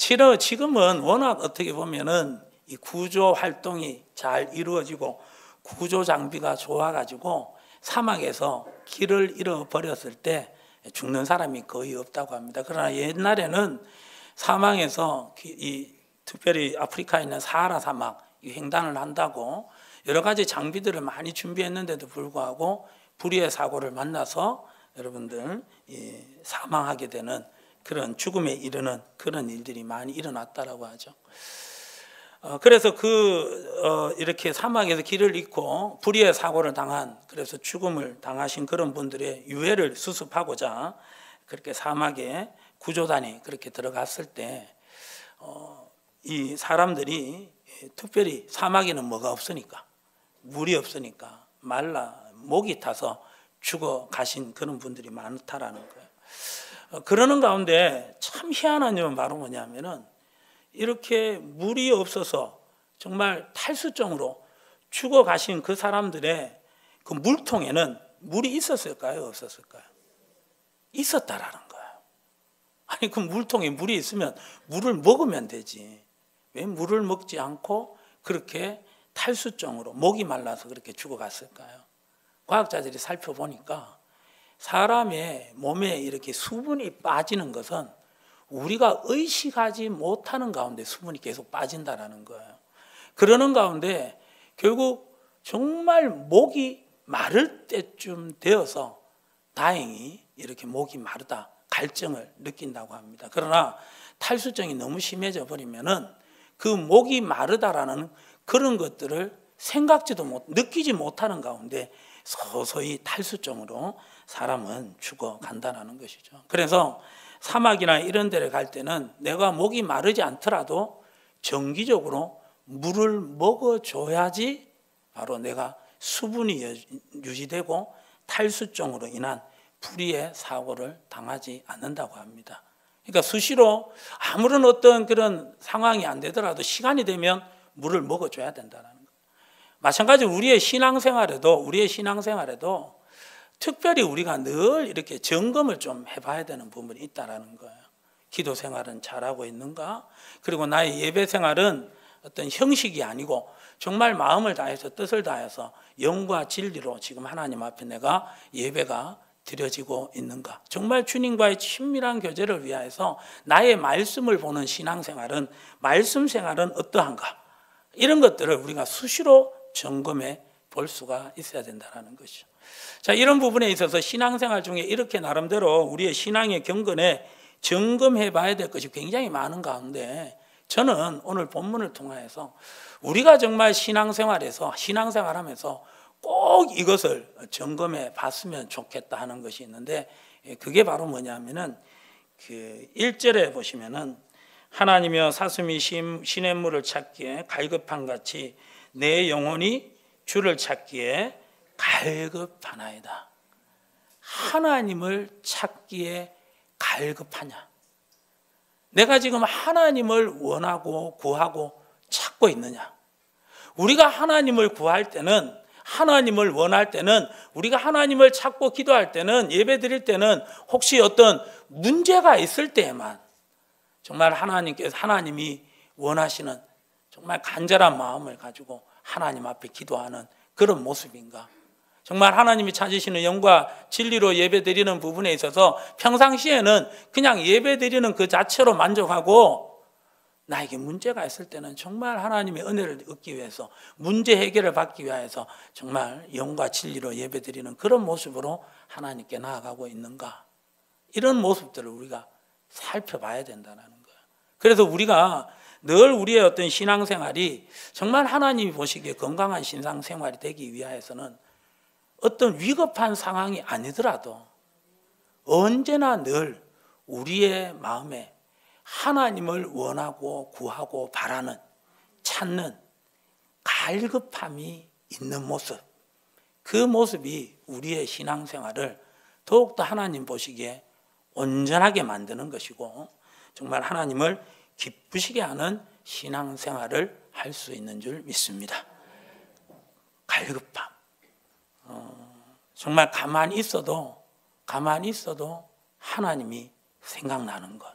지금은 워낙 어떻게 보면은 이 구조 활동이 잘 이루어지고 구조 장비가 좋아가지고 사막에서 길을 잃어버렸을 때 죽는 사람이 거의 없다고 합니다. 그러나 옛날에는 사막에서 특별히 아프리카에 있는 사하라 사막 횡단을 한다고 여러 가지 장비들을 많이 준비했는데도 불구하고 불의의 사고를 만나서 여러분들 사망하게 되는 그런 죽음에 이르는 그런 일들이 많이 일어났다라고 하죠. 그래서 이렇게 사막에서 길을 잃고 불의의 사고를 당한, 그래서 죽음을 당하신 그런 분들의 유해를 수습하고자 그렇게 사막에 구조단이 그렇게 들어갔을 때 이 사람들이 특별히 사막에는 뭐가 없으니까, 물이 없으니까 말라 목이 타서 죽어 가신 그런 분들이 많다라는 거예요. 그러는 가운데 참 희한한 점은 바로 뭐냐면은 이렇게 물이 없어서 정말 탈수증으로 죽어 가신 그 사람들의 그 물통에는 물이 있었을까요? 없었을까요? 있었다라는 거예요. 아니, 그 물통에 물이 있으면 물을 먹으면 되지. 왜 물을 먹지 않고 그렇게 탈수증으로 목이 말라서 그렇게 죽어갔을까요? 과학자들이 살펴보니까 사람의 몸에 이렇게 수분이 빠지는 것은 우리가 의식하지 못하는 가운데 수분이 계속 빠진다라는 거예요. 그러는 가운데 결국 정말 목이 마를 때쯤 되어서 다행히 이렇게 목이 마르다 갈증을 느낀다고 합니다. 그러나 탈수증이 너무 심해져 버리면은 그 목이 마르다라는 그런 것들을 느끼지 못하는 가운데 서서히 탈수증으로 사람은 죽어간다는 것이죠. 그래서 사막이나 이런 데를 갈 때는 내가 목이 마르지 않더라도 정기적으로 물을 먹어줘야지 바로 내가 수분이 유지되고 탈수증으로 인한 불의의 사고를 당하지 않는다고 합니다. 그러니까 수시로 아무런 어떤 그런 상황이 안 되더라도 시간이 되면 물을 먹어줘야 된다는 거예요. 마찬가지로 우리의 신앙생활에도 특별히 우리가 늘 이렇게 점검을 좀 해봐야 되는 부분이 있다는 거예요. 기도 생활은 잘하고 있는가? 그리고 나의 예배 생활은 어떤 형식이 아니고 정말 마음을 다해서 뜻을 다해서 영과 진리로 지금 하나님 앞에 내가 예배가 드려지고 있는가? 정말 주님과의 친밀한 교제를 위하여서 나의 말씀을 보는 신앙생활은, 말씀 생활은 어떠한가? 이런 것들을 우리가 수시로 점검해 볼 수가 있어야 된다는 것이죠. 자, 이런 부분에 있어서 신앙생활 중에 이렇게 나름대로 우리의 신앙의 경건에 점검해 봐야 될 것이 굉장히 많은 가운데 저는 오늘 본문을 통하여서 우리가 정말 신앙생활하면서 꼭 이것을 점검해 봤으면 좋겠다 하는 것이 있는데, 그게 바로 뭐냐면은 그 1절에 보시면은 하나님이여 사슴이 시냇물을 찾기에 갈급한 같이 내 영혼이 주를 찾기에 갈급하나이다. 하나님을 찾기에 갈급하냐? 내가 지금 하나님을 원하고 구하고 찾고 있느냐? 우리가 하나님을 구할 때는, 하나님을 원할 때는, 우리가 하나님을 찾고 기도할 때는, 예배 드릴 때는 혹시 어떤 문제가 있을 때에만 정말 하나님이 원하시는 정말 간절한 마음을 가지고 하나님 앞에 기도하는 그런 모습인가? 정말 하나님이 찾으시는 영과 진리로 예배 드리는 부분에 있어서 평상시에는 그냥 예배 드리는 그 자체로 만족하고, 나에게 문제가 있을 때는 정말 하나님의 은혜를 얻기 위해서, 문제 해결을 받기 위해서 정말 영과 진리로 예배 드리는 그런 모습으로 하나님께 나아가고 있는가? 이런 모습들을 우리가 살펴봐야 된다는 거예요. 그래서 우리가 늘 우리의 어떤 신앙생활이 정말 하나님이 보시기에 건강한 신앙생활이 되기 위해서는 어떤 위급한 상황이 아니더라도 언제나 늘 우리의 마음에 하나님을 원하고 구하고 바라는, 찾는 갈급함이 있는 모습, 그 모습이 우리의 신앙생활을 더욱더 하나님 보시기에 온전하게 만드는 것이고 정말 하나님을 기쁘시게 하는 신앙생활을 할 수 있는 줄 믿습니다. 갈급함, 정말 가만히 있어도 하나님이 생각나는 것,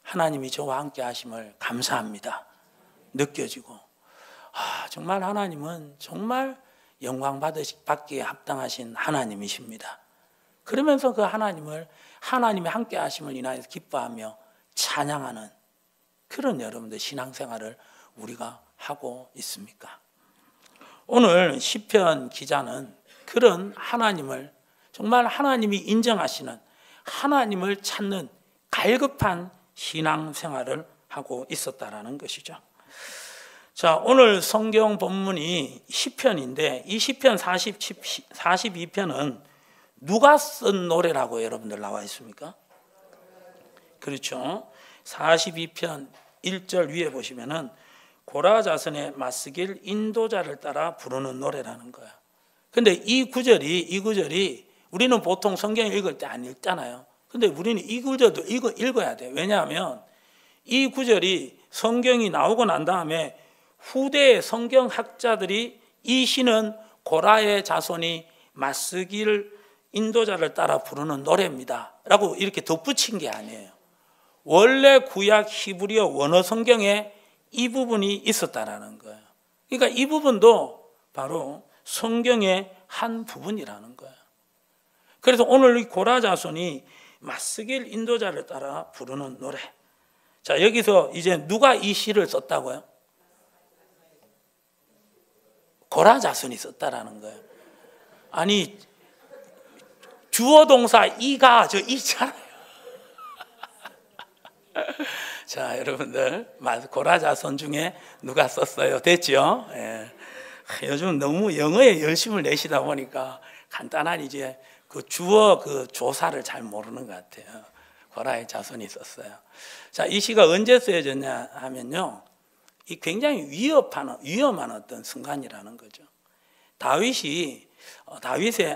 하나님이 저와 함께 하심을 감사합니다 느껴지고, 정말 하나님은 정말 영광 받기에 합당하신 하나님이십니다. 그러면서 그 하나님의 함께 하심을 인하여서 기뻐하며 찬양하는 그런 여러분들 신앙생활을 우리가 하고 있습니까? 오늘 시편 기자는 그런 하나님을, 정말 하나님이 인정하시는 하나님을 찾는 갈급한 신앙생활을 하고 있었다라는 것이죠. 자, 오늘 성경 본문이 시편인데, 이 시편 42편은 누가 쓴 노래라고 여러분들 나와 있습니까? 그렇죠. 42편 1절 위에 보시면은 고라 자손의 맞서길 인도자를 따라 부르는 노래라는 거야. 근데 이 구절이 우리는 보통 성경 읽을 때 안 읽잖아요. 근데 우리는 이 구절도 읽어야 돼. 왜냐하면 이 구절이 성경이 나오고 난 다음에 후대의 성경학자들이 이 시는 고라의 자손이 맞서길 인도자를 따라 부르는 노래입니다 라고 이렇게 덧붙인 게 아니에요. 원래 구약 히브리어 원어 성경에 이 부분이 있었다라는 거예요. 그러니까 이 부분도 바로 성경의 한 부분이라는 거예요. 그래서 오늘 이 고라 자손이 맞서길 인도자를 따라 부르는 노래. 자, 여기서 이제 누가 이 시를 썼다고요? 고라 자손이 썼다라는 거예요. 아니, 주어 동사 이가 저 있잖아요. 자, 여러분들 고라 자손 중에 누가 썼어요? 됐죠? 예. 요즘 너무 영어에 열심을 내시다 보니까 간단한 이제 그 주어 그 조사를 잘 모르는 것 같아요. 고라의 자손이 썼어요. 자, 이 시가 언제 쓰여졌냐 하면요, 이 굉장히 위험한 어떤 순간이라는 거죠. 다윗의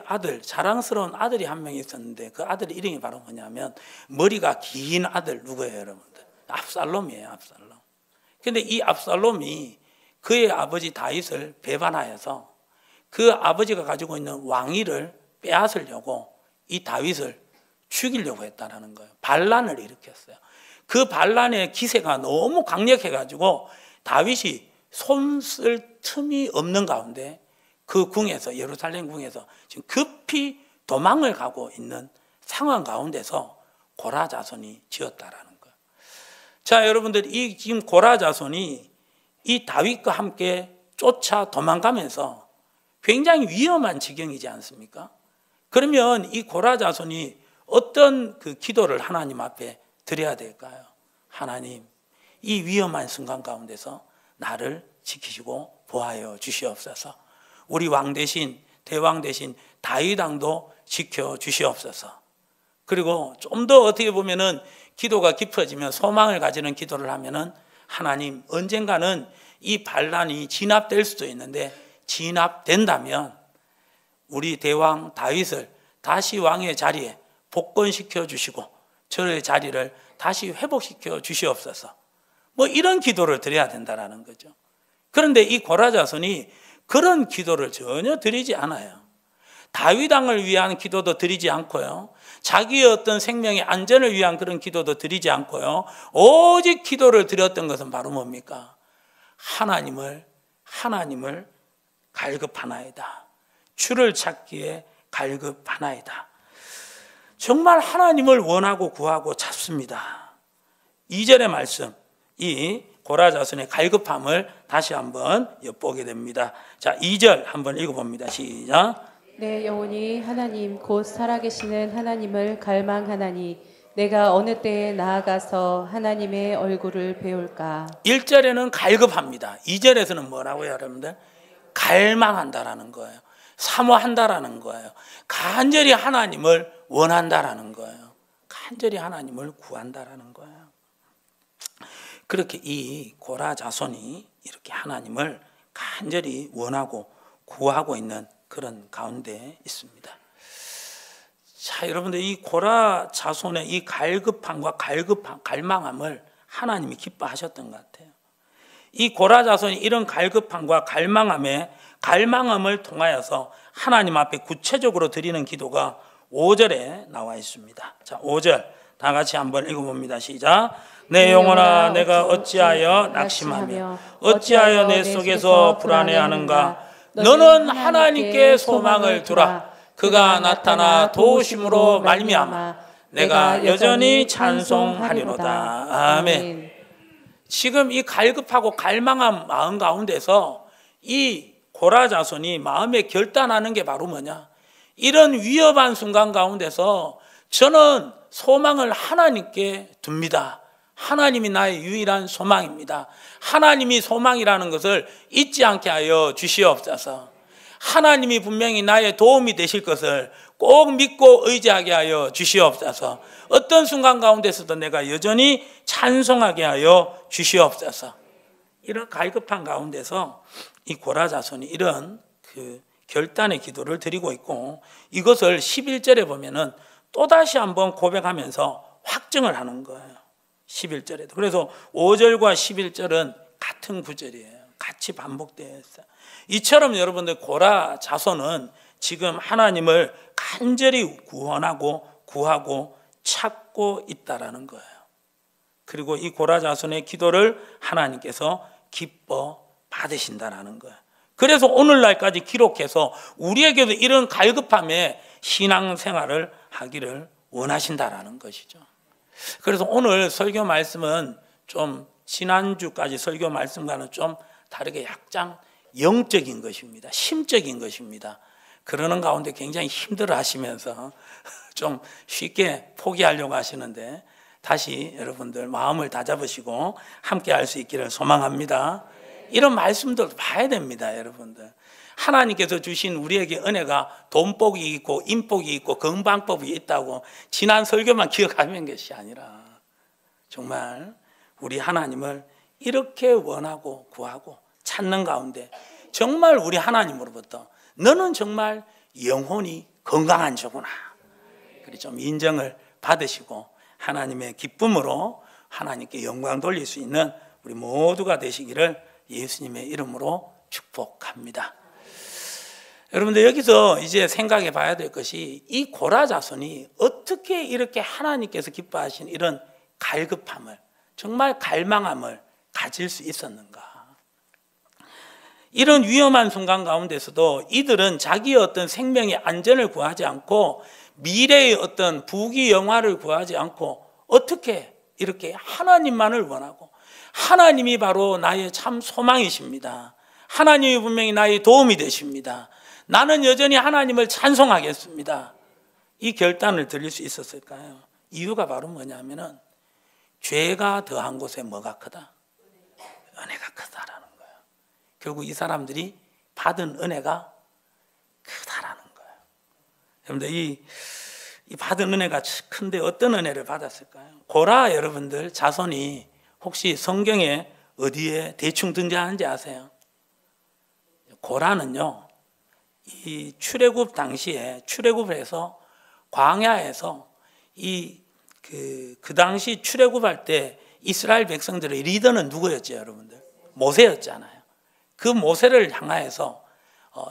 아들, 자랑스러운 아들이 한 명 있었는데 그 아들 이름이 바로 뭐냐면 머리가 긴 아들 누구예요, 여러분들? 압살롬이에요, 압살롬. 근데 이 압살롬이 그의 아버지 다윗을 배반하여서 그 아버지가 가지고 있는 왕위를 빼앗으려고 이 다윗을 죽이려고 했다는 거예요. 반란을 일으켰어요. 그 반란의 기세가 너무 강력해가지고 다윗이 손쓸 틈이 없는 가운데 그 궁에서, 예루살렘 궁에서 지금 급히 도망을 가고 있는 상황 가운데서 고라 자손이 지었다라는 거예요. 자, 여러분들, 이 지금 고라 자손이 이 다윗과 함께 쫓아 도망가면서 굉장히 위험한 지경이지 않습니까? 그러면 이 고라 자손이 어떤 그 기도를 하나님 앞에 드려야 될까요? 하나님, 이 위험한 순간 가운데서 나를 지키시고 보하여 주시옵소서. 우리 왕 대신, 대왕 대신 다윗 왕도 지켜 주시옵소서. 그리고 좀 더 어떻게 보면은 기도가 깊어지면, 소망을 가지는 기도를 하면은 하나님, 언젠가는 이 반란이 진압될 수도 있는데 진압된다면 우리 대왕 다윗을 다시 왕의 자리에 복권시켜 주시고 저의 자리를 다시 회복시켜 주시옵소서. 뭐 이런 기도를 드려야 된다라는 거죠. 그런데 이 고라 자손이 그런 기도를 전혀 드리지 않아요. 다윗 왕을 위한 기도도 드리지 않고요, 자기의 어떤 생명의 안전을 위한 그런 기도도 드리지 않고요, 오직 기도를 드렸던 것은 바로 뭡니까? 하나님을 갈급하나이다. 주를 찾기에 갈급하나이다. 정말 하나님을 원하고 구하고 찾습니다. 2절의 말씀, 이 고라 자손의 갈급함을 다시 한번 엿보게 됩니다. 자, 2절 한번 읽어봅니다. 시작. 내 영혼이 하나님 곧 살아계시는 하나님을 갈망하나니 내가 어느 때에 나아가서 하나님의 얼굴을 배울까. 1절에는 갈급합니다. 2절에서는 뭐라고요, 여러분들? 갈망한다라는 거예요. 사모한다라는 거예요. 간절히 하나님을 원한다라는 거예요. 간절히 하나님을 구한다라는 거예요. 그렇게 이 고라 자손이 이렇게 하나님을 간절히 원하고 구하고 있는 그런 가운데 있습니다. 자, 여러분들, 이 고라 자손의 이 갈급함과 갈망함을 하나님이 기뻐하셨던 것 같아요. 이 고라 자손이 이런 갈급함과 갈망함을 통하여서 하나님 앞에 구체적으로 드리는 기도가 5절에 나와 있습니다. 자, 5절 다 같이 한번 읽어봅니다. 시작. 내 영혼아 내가 어찌하여 낙심하며 어찌하여 내 속에서 불안해하는가. 너는 하나님께 소망을 두라. 그가 나타나 도우심으로 말미암아 내가 여전히 찬송하리로다. 아멘. 지금 이 갈급하고 갈망한 마음 가운데서 이 고라 자손이 마음에 결단하는 게 바로 뭐냐? 이런 위험한 순간 가운데서 저는 소망을 하나님께 둡니다. 하나님이 나의 유일한 소망입니다. 하나님이 소망이라는 것을 잊지 않게 하여 주시옵소서. 하나님이 분명히 나의 도움이 되실 것을 꼭 믿고 의지하게 하여 주시옵소서. 어떤 순간 가운데서도 내가 여전히 찬송하게 하여 주시옵소서. 이런 갈급한 가운데서 이 고라 자손이 이런 결단의 기도를 드리고 있고, 이것을 11절에 보면은 또다시 한번 고백하면서 확증을 하는 거예요. 11절에도. 그래서 5절과 11절은 같은 구절이에요. 같이 반복되어 있어요. 이처럼 여러분들 고라 자손은 지금 하나님을 간절히 구하고 찾고 있다라는 거예요. 그리고 이 고라 자손의 기도를 하나님께서 기뻐 받으신다라는 거예요. 그래서 오늘날까지 기록해서 우리에게도 이런 갈급함에 신앙생활을 하기를 원하신다라는 것이죠. 그래서 오늘 설교 말씀은 좀 지난주까지 설교 말씀과는 좀 다르게 약간 영적인 것입니다. 심적인 것입니다. 그러는 가운데 굉장히 힘들어 하시면서 좀 쉽게 포기하려고 하시는데 다시 여러분들 마음을 다잡으시고 함께 할 수 있기를 소망합니다. 이런 말씀도 봐야 됩니다, 여러분들. 하나님께서 주신 우리에게 은혜가 돈복이 있고 인복이 있고 건강법이 있다고 지난 설교만 기억하는 것이 아니라 정말 우리 하나님을 이렇게 원하고 구하고 찾는 가운데 정말 우리 하나님으로부터 너는 정말 영혼이 건강한 자구나, 그리 좀 인정을 받으시고 하나님의 기쁨으로 하나님께 영광 돌릴 수 있는 우리 모두가 되시기를 예수님의 이름으로 축복합니다. 여러분들 여기서 이제 생각해 봐야 될 것이 이 고라 자손이 어떻게 이렇게 하나님께서 기뻐하신 이런 갈급함을, 정말 갈망함을 가질 수 있었는가. 이런 위험한 순간 가운데서도 이들은 자기의 어떤 생명의 안전을 구하지 않고 미래의 어떤 부귀영화를 구하지 않고 어떻게 이렇게 하나님만을 원하고, 하나님이 바로 나의 참 소망이십니다. 하나님이 분명히 나의 도움이 되십니다. 나는 여전히 하나님을 찬송하겠습니다. 이 결단을 드릴 수 있었을까요? 이유가 바로 뭐냐면은 죄가 더한 곳에 뭐가 크다? 은혜가 크다라는 거예요. 결국 이 사람들이 받은 은혜가 크다라는 거예요. 여러분들 이 받은 은혜가 큰데 어떤 은혜를 받았을까요? 고라 여러분들 자손이 혹시 성경에 어디에 대충 등장하는지 아세요? 고라는요, 이 출애굽 당시에 출애굽을 해서 광야에서 그 당시 출애굽할 때 이스라엘 백성들의 리더는 누구였죠, 여러분들? 모세였잖아요. 그 모세를 향하여서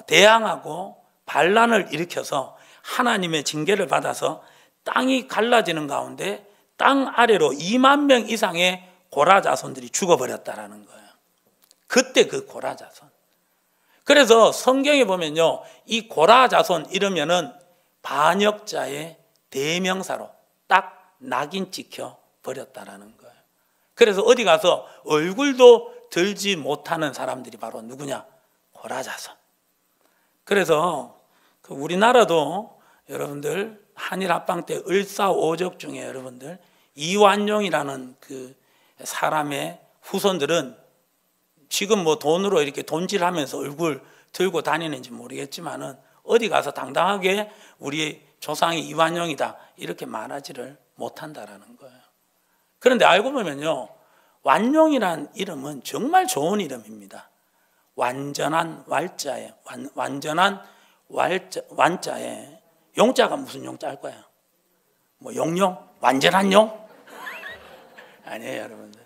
대항하고 반란을 일으켜서 하나님의 징계를 받아서 땅이 갈라지는 가운데 땅 아래로 2만 명 이상의 고라 자손들이 죽어버렸다라는 거예요. 그때 그 고라 자손. 그래서 성경에 보면요, 이 고라 자손 이러면은 반역자의 대명사로 딱 낙인 찍혀 버렸다라는 거예요. 그래서 어디 가서 얼굴도 들지 못하는 사람들이 바로 누구냐? 고라 자손. 그래서 우리나라도 여러분들 한일 합방 때 을사오적 중에 여러분들 이완용이라는 그 사람의 후손들은 지금 뭐 돈으로 이렇게 돈질하면서 얼굴 들고 다니는지 모르겠지만은 어디 가서 당당하게 우리 조상이 이완용이다 이렇게 말하지를 못한다라는 거예요. 그런데 알고 보면요, 완용이란 이름은 정말 좋은 이름입니다. 완전한 왈자에, 완전한 완자에, 용자가 무슨 용자일 거예요? 뭐 용용? 완전한 용? 아니에요, 여러분들.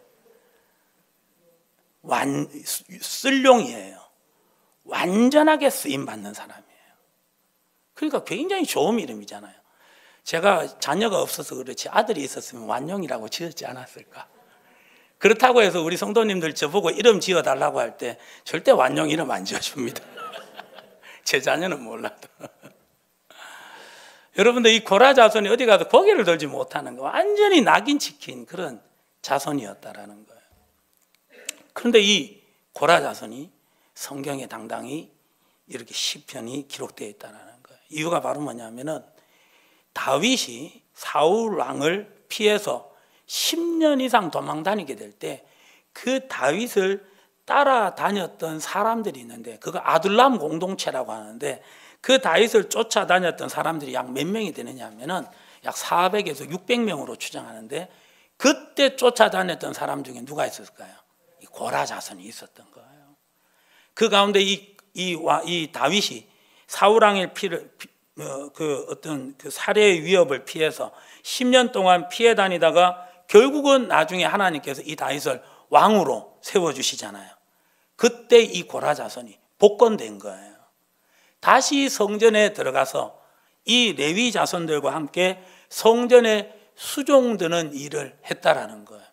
쓸용이에요. 완전하게 쓰임 받는 사람이에요. 그러니까 굉장히 좋은 이름이잖아요. 제가 자녀가 없어서 그렇지 아들이 있었으면 완용이라고 지었지 않았을까? 그렇다고 해서 우리 성도님들 저보고 이름 지어달라고 할 때 절대 완용 이름 안 지어줍니다. 제 자녀는 몰라도. 여러분들 이 고라 자손이 어디 가서 고개를 들지 못하는 거 완전히 낙인 찍힌 그런 자손이었다라는 거예요. 그런데 이 고라 자손이 성경에 당당히 이렇게 시편이 기록되어 있다는 거예요. 이유가 바로 뭐냐면은 다윗이 사울 왕을 피해서 10년 이상 도망 다니게 될 때 그 다윗을 따라다녔던 사람들이 있는데 그거 아둘람 공동체라고 하는데 그 다윗을 쫓아다녔던 사람들이 약 몇 명이 되느냐 하면은 약 400에서 600명으로 추정하는데 그때 쫓아다녔던 사람 중에 누가 있었을까요? 이 고라 자손이 있었던 거예요. 그 가운데 이 다윗이 사울 왕의 어떤 살해의 위협을 피해서 10년 동안 피해 다니다가 결국은 나중에 하나님께서 이 다윗을 왕으로 세워주시잖아요. 그때 이 고라 자손이 복권된 거예요. 다시 성전에 들어가서 이 레위 자손들과 함께 성전에 수종드는 일을 했다라는 거예요.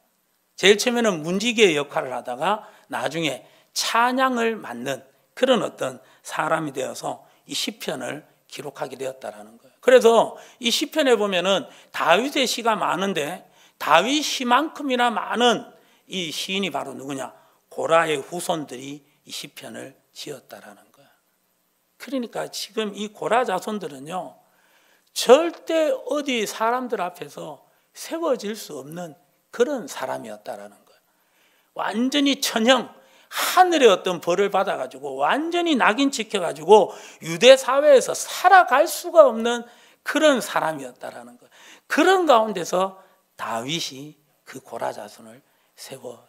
제일 처음에는 문지기의 역할을 하다가 나중에 찬양을 맡는 그런 어떤 사람이 되어서 이 시편을 기록하게 되었다라는 거예요. 그래서 이 시편에 보면은 다윗의 시가 많은데 다윗 시만큼이나 많은 이 시인이 바로 누구냐? 고라의 후손들이 이 시편을 지었다라는 거예요. 그러니까 지금 이 고라 자손들은요, 절대 어디 사람들 앞에서 세워질 수 없는 그런 사람이었다라는 거예요. 완전히 천형, 하늘의 어떤 벌을 받아가지고 완전히 낙인 찍혀가지고 유대 사회에서 살아갈 수가 없는 그런 사람이었다라는 거예요. 그런 가운데서 다윗이 그 고라 자손을 세워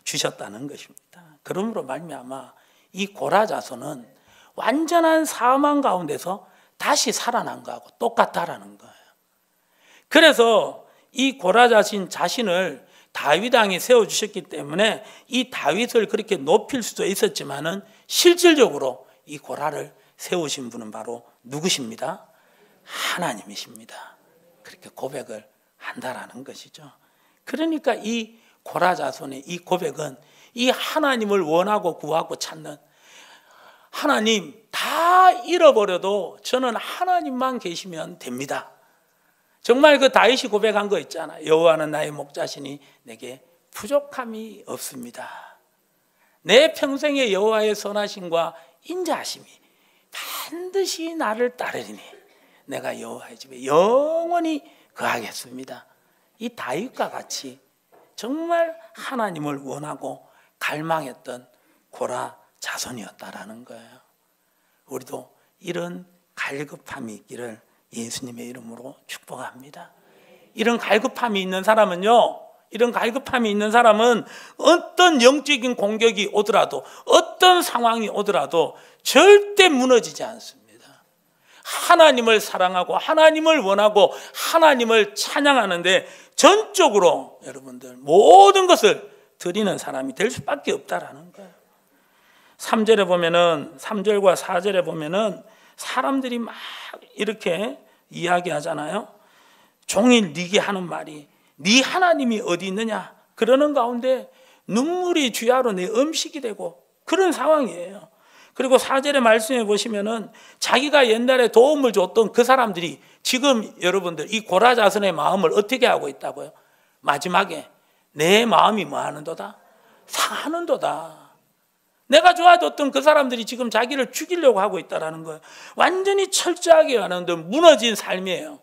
주셨다는 것입니다. 그러므로 말미암아 이 고라 자손은 완전한 사망 가운데서 다시 살아난 거하고 똑같다라는 거예요. 그래서 이 고라 자신을 다윗 왕이 세워주셨기 때문에 이 다윗을 그렇게 높일 수도 있었지만은 실질적으로 이 고라를 세우신 분은 바로 누구십니다? 하나님이십니다. 그렇게 고백을 한다라는 것이죠. 그러니까 이 고라 자손의 이 고백은 이 하나님을 원하고 구하고 찾는, 하나님 다 잃어버려도 저는 하나님만 계시면 됩니다. 정말 그 다윗이 고백한 거 있잖아요. 여호와는 나의 목자시니 내게 부족함이 없습니다. 내 평생의 여호와의 선하심과 인자하심이 반드시 나를 따르리니 내가 여호와의 집에 영원히 거하겠습니다. 이 다윗과 같이 정말 하나님을 원하고 갈망했던 고라 자손이었다라는 거예요. 우리도 이런 갈급함이 있기를 예수님의 이름으로 축복합니다. 이런 갈급함이 있는 사람은요, 이런 갈급함이 있는 사람은 어떤 영적인 공격이 오더라도, 어떤 상황이 오더라도 절대 무너지지 않습니다. 하나님을 사랑하고 하나님을 원하고 하나님을 찬양하는데 전적으로 여러분들 모든 것을 드리는 사람이 될 수밖에 없다라는 거예요. 3절에 보면은, 3절과 4절에 보면은 사람들이 막 이렇게 이야기하잖아요. 종일 네게 하는 말이 네 하나님이 어디 있느냐 그러는 가운데 눈물이 주야로 내 음식이 되고 그런 상황이에요. 그리고 4절의 말씀에 보시면은 자기가 옛날에 도움을 줬던 그 사람들이 지금 여러분들 이 고라 자손의 마음을 어떻게 하고 있다고요? 마지막에 내 마음이 뭐 하는도다? 상하는도다. 내가 좋아졌던 그 사람들이 지금 자기를 죽이려고 하고 있다는 거예요. 완전히 철저하게 하는데 무너진 삶이에요.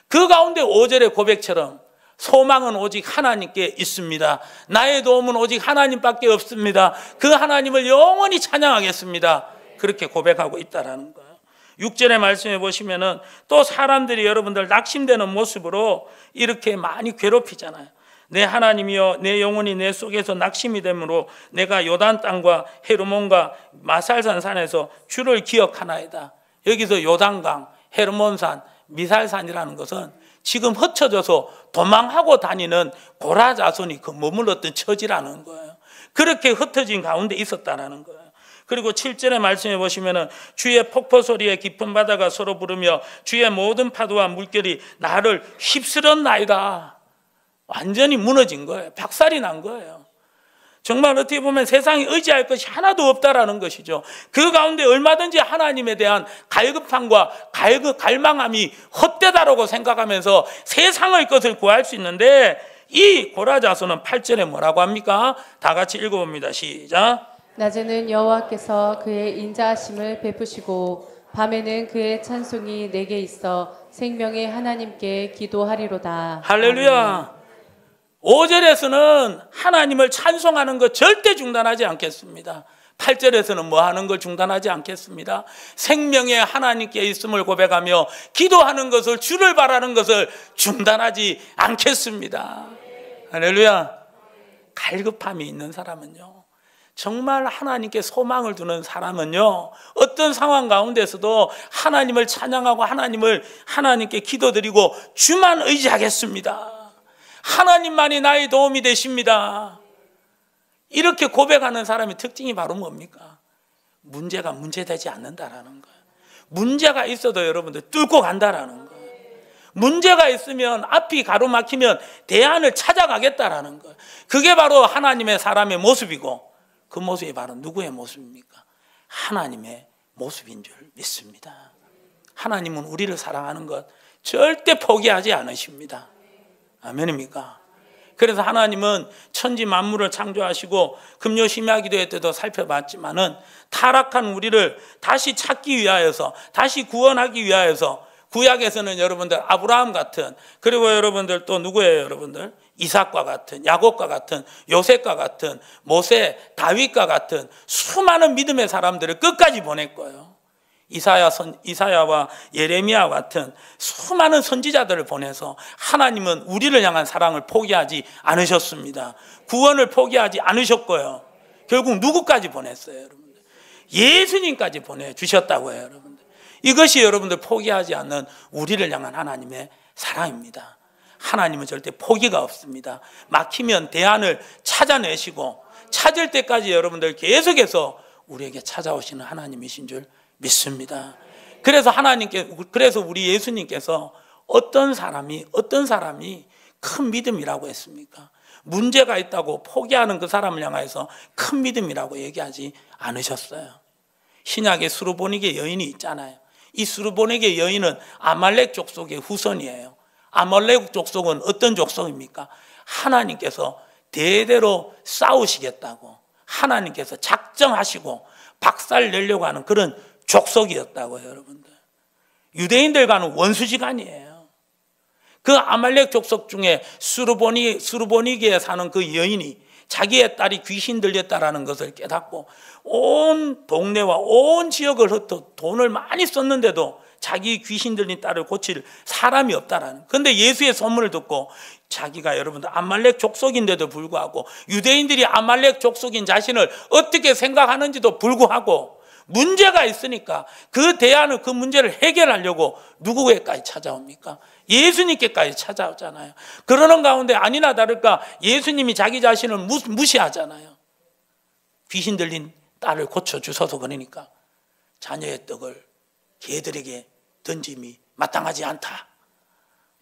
그 가운데 5절의 고백처럼 소망은 오직 하나님께 있습니다. 나의 도움은 오직 하나님밖에 없습니다. 그 하나님을 영원히 찬양하겠습니다. 그렇게 고백하고 있다는 거예요. 6절의 말씀에 보시면은 또 사람들이 여러분들 낙심되는 모습으로 이렇게 많이 괴롭히잖아요. 내 하나님이여 내 영혼이 내 속에서 낙심이 되므로 내가 요단 땅과 헤르몬과 마살산 산에서 주를 기억하나이다. 여기서 요단강, 헤르몬산, 미살산이라는 것은 지금 흩어져서 도망하고 다니는 고라 자손이 그 머물렀던 처지라는 거예요. 그렇게 흩어진 가운데 있었다는 거예요. 그리고 7절의 말씀에 보시면은 주의 폭포 소리에 깊은 바다가 서로 부르며 주의 모든 파도와 물결이 나를 휩쓸었나이다. 완전히 무너진 거예요. 박살이 난 거예요. 정말 어떻게 보면 세상에 의지할 것이 하나도 없다라는 것이죠. 그 가운데 얼마든지 하나님에 대한 갈급함과 갈망함이 헛되다라고 생각하면서 세상의 것을 구할 수 있는데, 이 고라자손은 8절에 뭐라고 합니까? 다 같이 읽어봅니다. 시작. 낮에는 여호와께서 그의 인자하심을 베푸시고 밤에는 그의 찬송이 내게 있어 생명의 하나님께 기도하리로다. 할렐루야. 5절에서는 하나님을 찬송하는 것 절대 중단하지 않겠습니다. 8절에서는 뭐 하는 걸 중단하지 않겠습니다. 생명의 하나님께 있음을 고백하며 기도하는 것을, 주를 바라는 것을 중단하지 않겠습니다. 할렐루야. 갈급함이 있는 사람은요, 정말 하나님께 소망을 두는 사람은요, 어떤 상황 가운데서도 하나님을 찬양하고 하나님께 기도드리고 주만 의지하겠습니다. 하나님만이 나의 도움이 되십니다. 이렇게 고백하는 사람의 특징이 바로 뭡니까? 문제가 문제되지 않는다라는 거예요. 문제가 있어도 여러분들 뚫고 간다라는 거예요. 문제가 있으면, 앞이 가로막히면 대안을 찾아가겠다라는 거예요. 그게 바로 하나님의 사람의 모습이고, 그 모습이 바로 누구의 모습입니까? 하나님의 모습인 줄 믿습니다. 하나님은 우리를 사랑하는 것 절대 포기하지 않으십니다. 아멘입니까? 그래서 하나님은 천지 만물을 창조하시고 금요 심야 기도회 때도 살펴봤지만은 타락한 우리를 다시 찾기 위하여서, 다시 구원하기 위하여서, 구약에서는 여러분들 아브라함 같은, 그리고 여러분들 또 누구예요? 여러분들 이삭과 같은, 야곱과 같은, 요셉과 같은, 모세, 다윗과 같은 수많은 믿음의 사람들을 끝까지 보냈고요. 이사야와 예레미야 같은 수많은 선지자들을 보내서 하나님은 우리를 향한 사랑을 포기하지 않으셨습니다. 구원을 포기하지 않으셨고요. 결국 누구까지 보냈어요, 여러분들? 예수님까지 보내주셨다고 해요, 여러분들. 이것이 여러분들 포기하지 않는 우리를 향한 하나님의 사랑입니다. 하나님은 절대 포기가 없습니다. 막히면 대안을 찾아내시고, 찾을 때까지 여러분들 계속해서 우리에게 찾아오시는 하나님이신 줄 믿습니다. 그래서 우리 예수님께서 어떤 사람이 큰 믿음이라고 했습니까? 문제가 있다고 포기하는 그 사람을 향해서 큰 믿음이라고 얘기하지 않으셨어요. 신약에 수르보니게 여인이 있잖아요. 이 수르보니게 여인은 아말렉 족속의 후손이에요. 아말렉 족속은 어떤 족속입니까? 하나님께서 대대로 싸우시겠다고, 하나님께서 작정하시고 박살 내려고 하는 그런 족속이었다고요, 여러분들. 유대인들과는 원수지간이에요. 그 아말렉 족속 중에 수르보니게에 사는 그 여인이 자기의 딸이 귀신 들렸다라는 것을 깨닫고 온 동네와 온 지역을 흩어 돈을 많이 썼는데도 자기 귀신 들린 딸을 고칠 사람이 없다라는. 그런데 예수의 소문을 듣고 자기가 여러분들 아말렉 족속인데도 불구하고, 유대인들이 아말렉 족속인 자신을 어떻게 생각하는지도 불구하고 문제가 있으니까 그 대안을, 그 문제를 해결하려고 누구에게까지 찾아옵니까? 예수님께까지 찾아오잖아요. 그러는 가운데 아니나 다를까 예수님이 자기 자신을 무시하잖아요. 귀신 들린 딸을 고쳐주셔서 그러니까 자녀의 떡을 개들에게 던짐이 마땅하지 않다.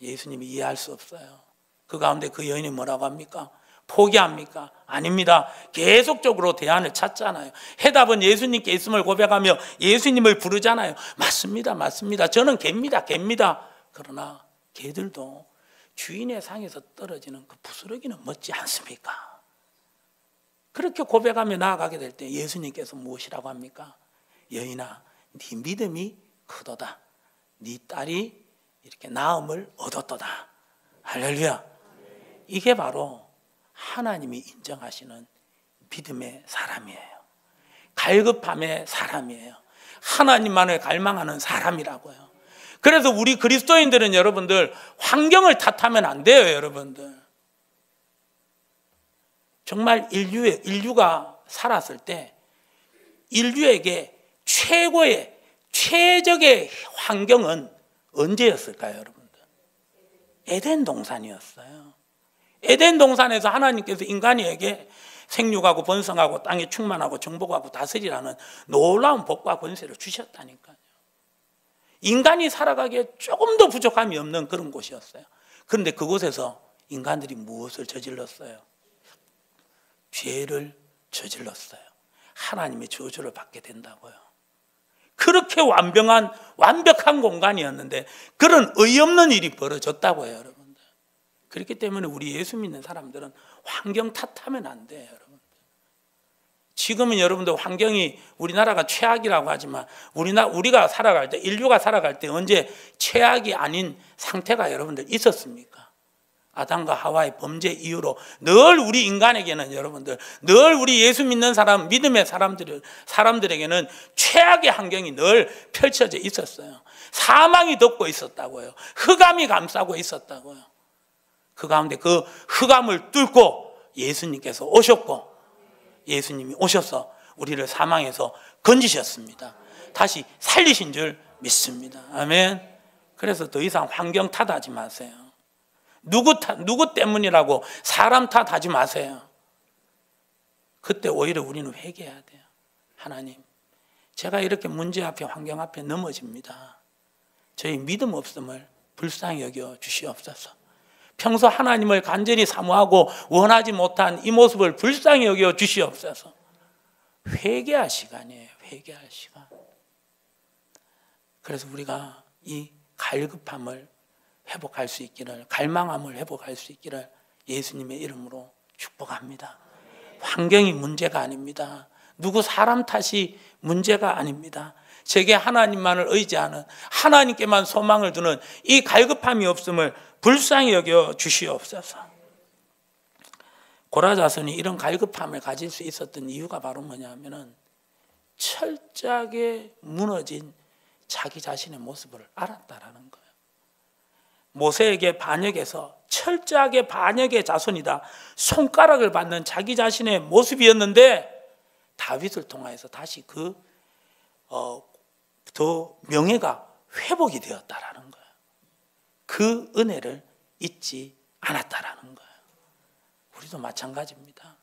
예수님이 이해할 수 없어요. 그 가운데 그 여인이 뭐라고 합니까? 포기합니까? 아닙니다. 계속적으로 대안을 찾잖아요. 해답은 예수님께 있음을 고백하며 예수님을 부르잖아요. 맞습니다. 저는 개입니다. 그러나 개들도 주인의 상에서 떨어지는 그 부스러기는 멋지 않습니까? 그렇게 고백하며 나아가게 될 때 예수님께서 무엇이라고 합니까? 여인아, 네 믿음이 크도다. 네 딸이 이렇게 나음을 얻었도다. 할렐루야. 이게 바로 하나님이 인정하시는 믿음의 사람이에요. 갈급함의 사람이에요. 하나님만을 갈망하는 사람이라고요. 그래서 우리 그리스도인들은 여러분들 환경을 탓하면 안 돼요, 여러분들. 정말 인류가 살았을 때 인류에게 최적의 환경은 언제였을까요, 여러분들? 에덴 동산이었어요. 에덴 동산에서 하나님께서 인간에게 생육하고 번성하고 땅에 충만하고 정복하고 다스리라는 놀라운 복과 권세를 주셨다니까요. 인간이 살아가기에 조금 더 부족함이 없는 그런 곳이었어요. 그런데 그곳에서 인간들이 무엇을 저질렀어요? 죄를 저질렀어요. 하나님의 저주를 받게 된다고요. 그렇게 완벽한 공간이었는데 그런 어이없는 일이 벌어졌다고요, 여러분들. 그렇기 때문에 우리 예수 믿는 사람들은 환경 탓하면 안 돼요, 여러분들. 지금은 여러분들 환경이 우리나라가 최악이라고 하지만 우리가 살아갈 때, 인류가 살아갈 때 언제 최악이 아닌 상태가 여러분들 있었습니까? 아담과 하와의 범죄 이후로 늘 우리 인간에게는 여러분들, 늘 우리 예수 믿는 사람, 믿음의 사람들에게는 최악의 환경이 늘 펼쳐져 있었어요. 사망이 덮고 있었다고요. 흑암이 감싸고 있었다고요. 그 가운데 그 흑암을 뚫고 예수님께서 오셨고, 예수님이 오셔서 우리를 사망에서 건지셨습니다. 다시 살리신 줄 믿습니다. 아멘. 그래서 더 이상 환경 탓하지 마세요. 누구 때문이라고 사람 탓하지 마세요. 그때 오히려 우리는 회개해야 돼요. 하나님, 제가 이렇게 문제 앞에, 환경 앞에 넘어집니다. 저희 믿음 없음을 불쌍히 여겨 주시옵소서. 평소 하나님을 간절히 사모하고 원하지 못한 이 모습을 불쌍히 여겨 주시옵소서. 회개할 시간이에요. 회개할 시간. 그래서 우리가 이 갈급함을 회복할 수 있기를, 갈망함을 회복할 수 있기를 예수님의 이름으로 축복합니다. 환경이 문제가 아닙니다. 누구 사람 탓이 문제가 아닙니다. 제게 하나님만을 의지하는, 하나님께만 소망을 두는 이 갈급함이 없음을 불쌍히 여겨 주시옵소서. 고라자손이 이런 갈급함을 가질 수 있었던 이유가 바로 뭐냐면은 철저하게 무너진 자기 자신의 모습을 알았다라는 거예요. 모세에게 반역해서 철저하게 반역의 자손이다, 손가락을 받는 자기 자신의 모습이었는데 다윗을 통하여서 다시 더 명예가 회복이 되었다라는 거예요. 그 은혜를 잊지 않았다라는 거예요. 우리도 마찬가지입니다.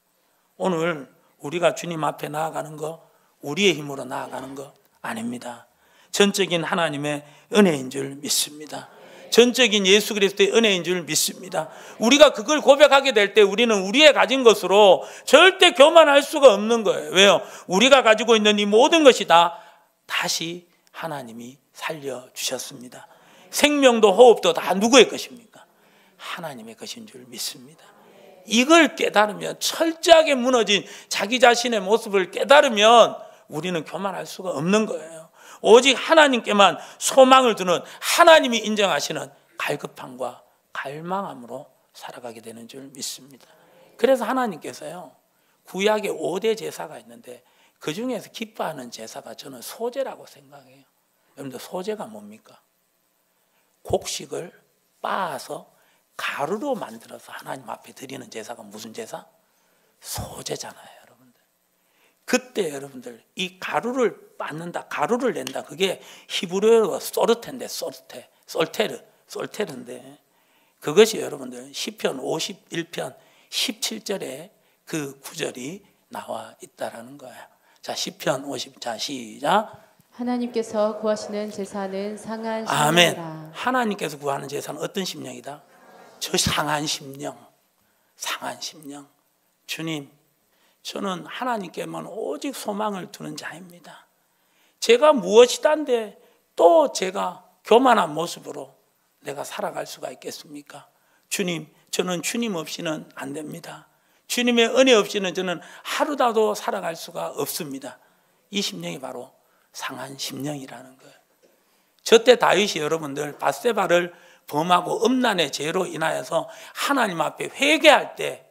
오늘 우리가 주님 앞에 나아가는 거, 우리의 힘으로 나아가는 거 아닙니다. 전적인 하나님의 은혜인 줄 믿습니다. 전적인 예수 그리스도의 은혜인 줄 믿습니다. 우리가 그걸 고백하게 될 때 우리는 우리의 가진 것으로 절대 교만할 수가 없는 거예요. 왜요? 우리가 가지고 있는 이 모든 것이 다 다시 하나님이 살려주셨습니다. 생명도 호흡도 다 누구의 것입니까? 하나님의 것인 줄 믿습니다. 이걸 깨달으면, 철저하게 무너진 자기 자신의 모습을 깨달으면 우리는 교만할 수가 없는 거예요. 오직 하나님께만 소망을 두는, 하나님이 인정하시는 갈급함과 갈망함으로 살아가게 되는 줄 믿습니다. 그래서 하나님께서요, 구약에 5대 제사가 있는데 그 중에서 기뻐하는 제사가 저는 소제라고 생각해요. 여러분들, 소제가 뭡니까? 곡식을 빻아서 가루로 만들어서 하나님 앞에 드리는 제사가 무슨 제사? 소제잖아요, 여러분들. 그때 여러분들 이 가루를 빻는다, 가루를 낸다, 그게 히브리어로 소르테인데, 솔테르인데, 그것이 여러분들 시편 51편 17절에 그 구절이 나와 있다라는 거예요. 자, 시편 50, 자, 시작. 하나님께서 구하시는 제사는 상한 심령이라. 아멘. 하나님께서 구하는 제사는 어떤 심령이다? 저 상한 심령, 상한 심령. 주님, 저는 하나님께만 오직 소망을 두는 자입니다. 제가 무엇이단데 또 제가 교만한 모습으로 내가 살아갈 수가 있겠습니까? 주님, 저는 주님 없이는 안 됩니다. 주님의 은혜 없이는 저는 하루라도 살아갈 수가 없습니다. 이 심령이 바로 상한 심령이라는 거예요. 저때 다윗이 여러분들 밧세바를 범하고 음란의 죄로 인하여서 하나님 앞에 회개할 때,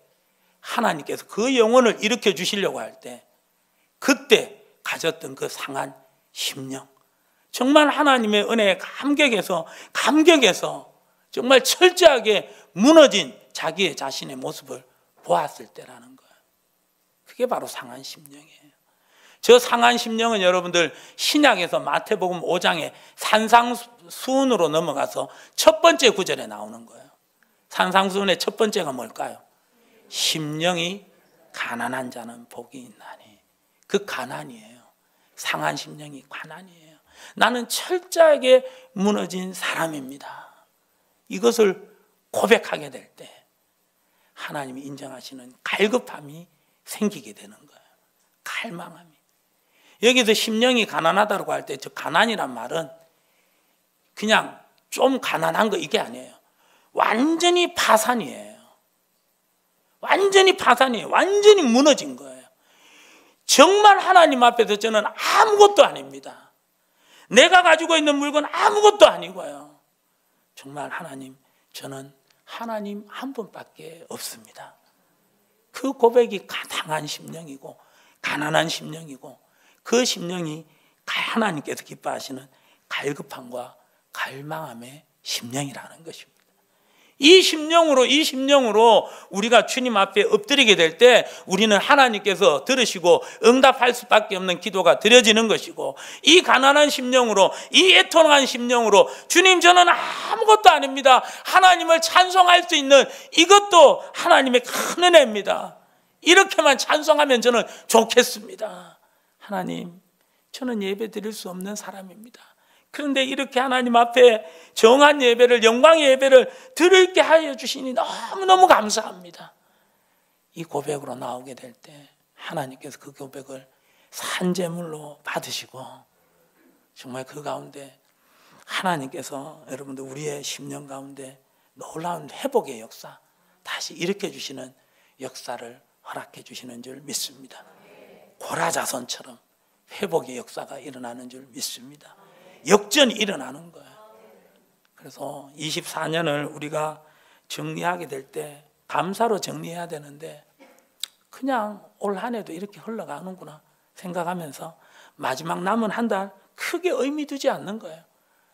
하나님께서 그 영혼을 일으켜 주시려고 할 때 그때 가졌던 그 상한 심령, 정말 하나님의 은혜에 감격해서 정말 철저하게 무너진 자기의 자신의 모습을 보았을 때라는 거예요. 그게 바로 상한 심령이에요. 저 상한 심령은 여러분들 신약에서 마태복음 5장에 산상수훈으로 넘어가서 첫 번째 구절에 나오는 거예요. 산상수훈의 첫 번째가 뭘까요? 심령이 가난한 자는 복이 있나니. 그 가난이에요. 상한 심령이 가난이에요. 나는 철저하게 무너진 사람입니다. 이것을 고백하게 될 때 하나님이 인정하시는 갈급함이 생기게 되는 거예요. 갈망함이. 여기서 심령이 가난하다고 할 때 저 가난이란 말은 그냥 좀 가난한 거 이게 아니에요. 완전히 파산이에요. 완전히 파산이에요. 완전히 무너진 거예요. 정말 하나님 앞에서 저는 아무것도 아닙니다. 내가 가지고 있는 물건 아무것도 아니고요. 정말 하나님, 저는 하나님 한 분밖에 없습니다. 그 고백이 가당한 심령이고 가난한 심령이고 그 심령이 하나님께서 기뻐하시는 갈급함과 갈망함의 심령이라는 것입니다. 이 심령으로 우리가 주님 앞에 엎드리게 될 때 우리는 하나님께서 들으시고 응답할 수밖에 없는 기도가 드려지는 것이고, 이 가난한 심령으로, 이 애통한 심령으로 주님 저는 아무것도 아닙니다, 하나님을 찬송할 수 있는 이것도 하나님의 큰 은혜입니다. 이렇게만 찬송하면 저는 좋겠습니다. 하나님, 저는 예배 드릴 수 없는 사람입니다. 그런데 이렇게 하나님 앞에 정한 예배를, 영광의 예배를 드리게 하여 주시니 너무너무 감사합니다. 이 고백으로 나오게 될 때 하나님께서 그 고백을 산제물로 받으시고, 정말 그 가운데 하나님께서 여러분들 우리의 심령 가운데 놀라운 회복의 역사, 다시 일으켜 주시는 역사를 허락해 주시는 줄 믿습니다. 고라자손처럼 회복의 역사가 일어나는 줄 믿습니다. 역전이 일어나는 거예요. 그래서 24년을 우리가 정리하게 될 때 감사로 정리해야 되는데 그냥 올 한 해도 이렇게 흘러가는구나 생각하면서 마지막 남은 한 달 크게 의미 두지 않는 거예요.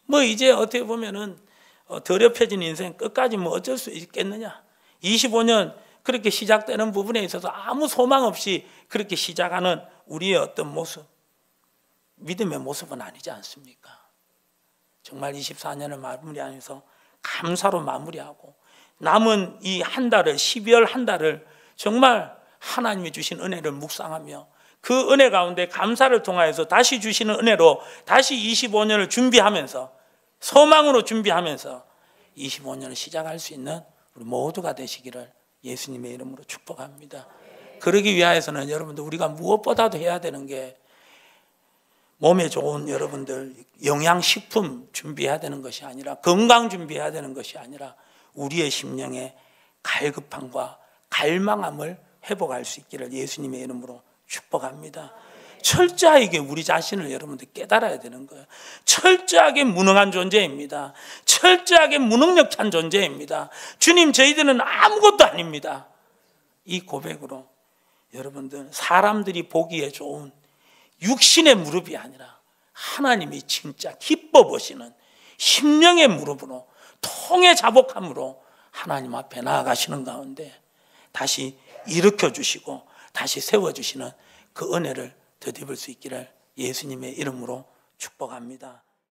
뭐 이제 어떻게 보면은 더럽혀진 인생 끝까지 뭐 어쩔 수 있겠느냐. 25년 그렇게 시작되는 부분에 있어서 아무 소망 없이 그렇게 시작하는 우리의 어떤 모습, 믿음의 모습은 아니지 않습니까? 정말 24년을 마무리하면서 감사로 마무리하고 남은 이 한 달을, 12월 한 달을 정말 하나님이 주신 은혜를 묵상하며 그 은혜 가운데 감사를 통하여서 다시 주시는 은혜로 다시 25년을 준비하면서, 소망으로 준비하면서 25년을 시작할 수 있는 우리 모두가 되시기를 예수님의 이름으로 축복합니다. 그러기 위하여서는 여러분들 우리가 무엇보다도 해야 되는 게 몸에 좋은 여러분들 영양식품 준비해야 되는 것이 아니라, 건강 준비해야 되는 것이 아니라 우리의 심령의 갈급함과 갈망함을 회복할 수 있기를 예수님의 이름으로 축복합니다. 철저하게 우리 자신을 여러분들 깨달아야 되는 거예요. 철저하게 무능한 존재입니다. 철저하게 무능력한 존재입니다. 주님, 저희들은 아무것도 아닙니다. 이 고백으로 여러분들 사람들이 보기에 좋은 육신의 무릎이 아니라 하나님이 진짜 기뻐 보시는 심령의 무릎으로, 통의 자복함으로 하나님 앞에 나아가시는 가운데 다시 일으켜 주시고 다시 세워주시는 그 은혜를 덧입을 수 있기를 예수님의 이름으로 축복합니다.